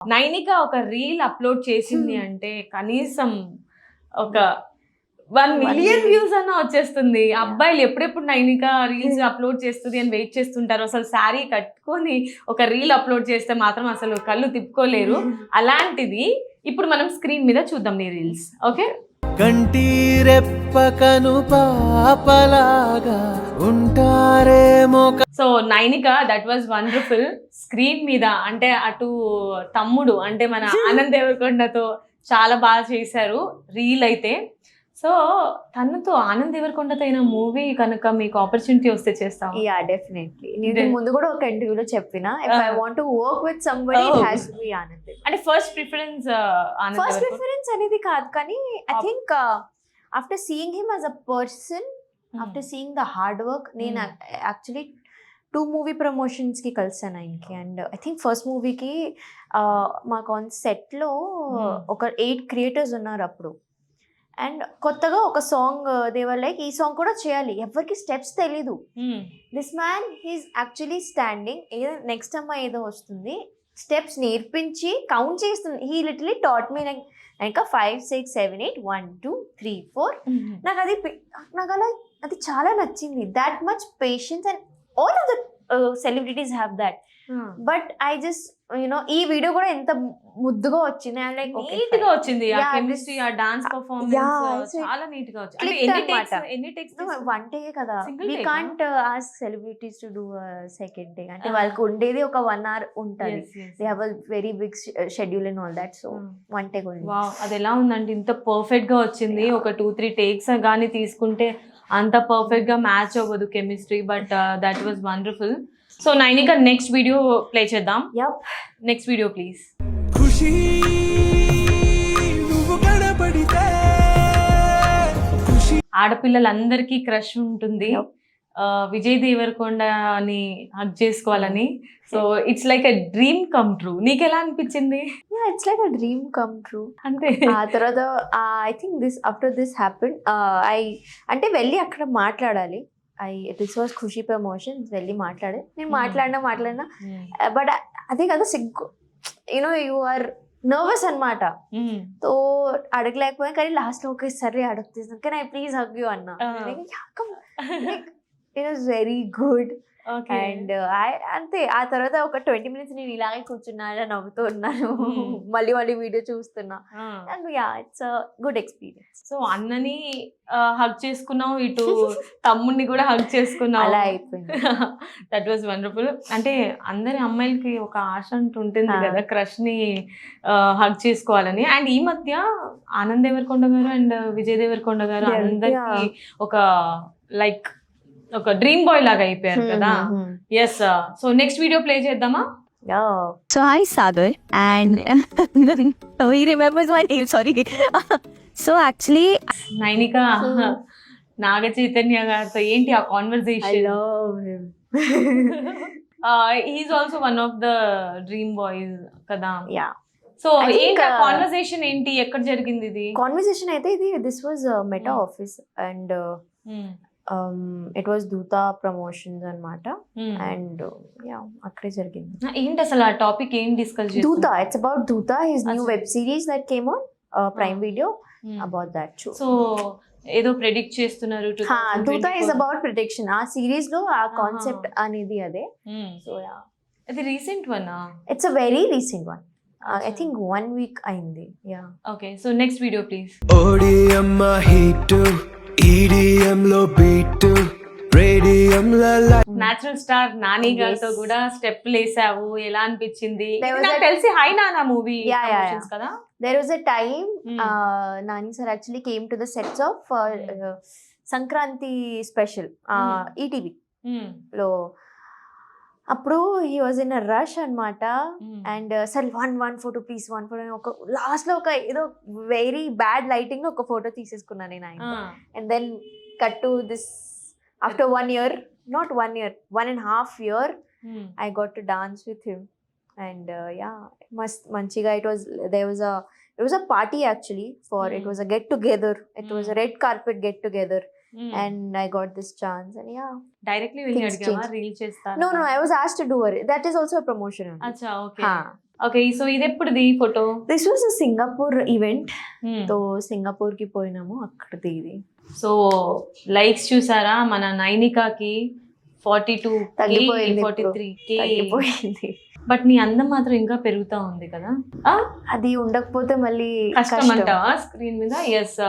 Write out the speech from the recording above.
నైనిక ఒక reel upload చేసింది అంటే కనీసం ఒక 1 మిలియన్ వ్యూస్ అన్న వచ్చేస్తుంది. అబ్బాయిలు ఎప్పుడెప్పుడు నైనిక రీల్స్ అప్లోడ్ చేస్తుంది అని వెయిట్ చేస్తుంటారు. అసలు శారీ కట్టుకొని ఒక రీల్ అప్లోడ్ చేస్తే మాత్రం అసలు కళ్ళు తిప్పుకోలేరు. అలాంటిది ఇప్పుడు మనం స్క్రీన్ మీద చూద్దాం నీ రీల్స్. ఓకే, కంటి రెప్పకను పాపలాగా ఉంటారేమో. So Nainika, that was wonderful. Screen మీద అంటే అటు తమ్ముడు అంటే మన ఆనంద్ దేవరకొండతో చాలా బాగా చేశారు రీల్ అయితే. సో తనతో ఆనంద్ దేవరకొండతో అయిన మూవీ కనుక మీకు ఆపర్చునిటీ వస్తే చేస్తాం? Yeah definitely. నేను ముందు కూడా ఒక ఇంటర్వ్యూలో చెప్పిన, if I want to work with somebody it has to be Anand. అంటే first preference Anand. First preference అనేది కాదు, కానీ I think after seeing him as a person, after seeing the hard work, నేను యాక్చువల్లీ 2 మూవీ ప్రమోషన్స్కి కలిసాను ఆయనకి. అండ్ ఐ థింక్ ఫస్ట్ మూవీకి మాకు ఆన్ సెట్లో ఒక 8 క్రియేటర్స్ ఉన్నారు అప్పుడు. అండ్ కొత్తగా ఒక సాంగ్ దేవర్ లైక్ ఈ సాంగ్ కూడా చేయాలి, ఎవరికి స్టెప్స్ తెలీదు. This man he's actually standing, ఏదో నెక్స్ట్ అమ్మ ఏదో వస్తుంది, స్టెప్స్ నేర్పించి కౌంట్ చేస్తుంది. He literally taught me like ఇంకా 5 6 7 8 1 2 3 4. నాకు అలా అది చాలా నచ్చింది. That much patience and all of the celebrities have that. But I just ఈ వీడియో కూడా ఎంత ముద్దుగా వచ్చింది, అండ్ లైక్ నీట్ గా వచ్చింది. ఆ కెమిస్ట్రీ, ఆ డాన్స్ పర్ఫార్మెన్స్ చాలా నీట్ గా వచ్చింది. అంటే ఎన్ని టేక్స్? వన్ టేకే కదా. We can't ask celebrities to do second take. అంటే వాళ్ళకి ఉండేది ఒక 1 hour ఉంటుంది. They have a very big schedule and all that. So one take ఉంది. వావ్, అది ఎలా ఉందంటే ఇంత పర్ఫెక్ట్ గా వచ్చింది. ఒక 2-3 టేక్స్ గానీ తీసుకుంటే అంత పర్ఫెక్ట్ గా మ్యాచ్ అవ్వదు chemistry. But that was wonderful. So Nainika, next video play చేద్దాం. Next video please. ఖుషి నువ్వు కనపడితే ఆడపిల్లలందరికీ క్రష్ ఉంటుంది విజయ్ దేవరకొండని హగ్ చేసుకోవాలని. So it's like a dream come true. నీకు ఎలా అనిపించింది? It's like a dream come true. అంతే. ఆ తర్వాత I think after this happen, అంటే వెళ్ళి అక్కడ మాట్లాడాలి. దిస్ వాజ్ ఖుషి ప్రమోషన్స్, వెళ్ళి మాట్లాడే. నేను మాట్లాడినా బట్ అదే కదా సిగ్గు, యు ఆర్ నర్వస్ అనమాట. తో అడగలేకపోయాను, కానీ లాస్ట్ లో ఓకే సరే అడుగుతున్నాను, కానీ ఐ ప్లీజ్ హగ్ యూ అన్నా. It was very good. And అంతే. ఆ తర్వాత ఒక 20 minutes నేను ఇలాగే కూర్చున్నా, నవ్వుతూ ఉన్నాను, మళ్ళీ వీడియో చూస్తున్నా. It's good experience. సో అన్నని హగ్ చేసుకున్నావు, ఇటు తమ్ముడిని కూడా హగ్ చేసుకున్నావు. అలా అయిపోయింది. That was wonderful. అంటే అందరి అమ్మాయిలకి ఒక ఆశ ఉంటుంది కదా, క్రష్ ని హగ్ చేసుకోవాలని. అండ్ ఈ మధ్య ఆనంద్ దేవరకొండ గారు అండ్ విజయ్ దేవరకొండ గారు అందరికి ఒక లైక్ ఒక డ్రీమ్ బాయ్ లాగా అయిపోయారు కదా. Yes. So next video play చేద్దామా? So hi Sagar, and he remembers my name. Sorry. So actually, Nainika, Naga Chaitanya గారితో ఏంటి ఆ conversation? I love him. He's also one of the dream boys కదా. Yeah. సో ఏంటి conversation ఏంటి, ఎక్కడ జరిగింది ఇది కాన్వర్సేషన్? అయితే ఇది this was Meta office and it was Dhootha promotions అన్నమాట. అండ్ అక్కడే జరిగింది. ఏంటి అసలు ఆ టాపిక్ ఏం డిస్కస్ చేస్తారు? Dhootha, it's about Dhootha, his new web series that came on Prime Video about that. So ఏదో ప్రెడిక్ట్ చేస్తున్నారు. Dhootha is about prediction. ఆ సిరీస్ లో ఆ కాన్సెప్ట్ అనేది అదే. సో అది recent one? It's a very recent one. I think 1 week అయింది. Okay. So next video please. ఓడియమ్మ హిట్, ఈడియం లో బీట్, రేడియం లో నేచురల్ స్టార్ నాని గారితో కూడా స్టెప్ వేసావు, ఎలా అనిపించింది? నాకు తెలిసి హై నానా మూవీ కదా. There was a time Nani sir actually came to the sets of Sankranti special ETV లో. అప్పుడు he was in a rush అనమాట. అండ్ సరే వన్ ఫోటో ప్లీజ్, 1 ఫోటో. ఒక లాస్ట్ లో ఒక ఏదో వెరీ బ్యాడ్ లైటింగ్ లో ఒక ఫోటో తీసేసుకున్నాను నేను ఆయన. And then cut to this after 1 year, not 1 year, 1.5 year, I got to dance with him. And manchiga there was a party actually for it was a get together. It was a red carpet get together. And I got this chance, and directly వెళ్ళి అడిగావా reel చేస్తా? No, I was asked to do it. That is also a promotion. అచ్చా, okay. Okay, so ఇది ఎప్పుడుది ఫోటో? This was a Singapore event. తో Singapore కి పోయినాము, అక్కడది ఇది. సో లైక్స్ చూసారా మన నైనికాకి 42 తగ్గిపోయింది ఇప్పుడు. 43K. తగ్గిపోయింది. బట్ నీ అందం మాత్రం ఇంకా పెరుగుతా ఉంది కదా. అది ఉండకపోతే మళ్ళీ కష్టం అంటావా స్క్రీన్ మీద? ఎస్,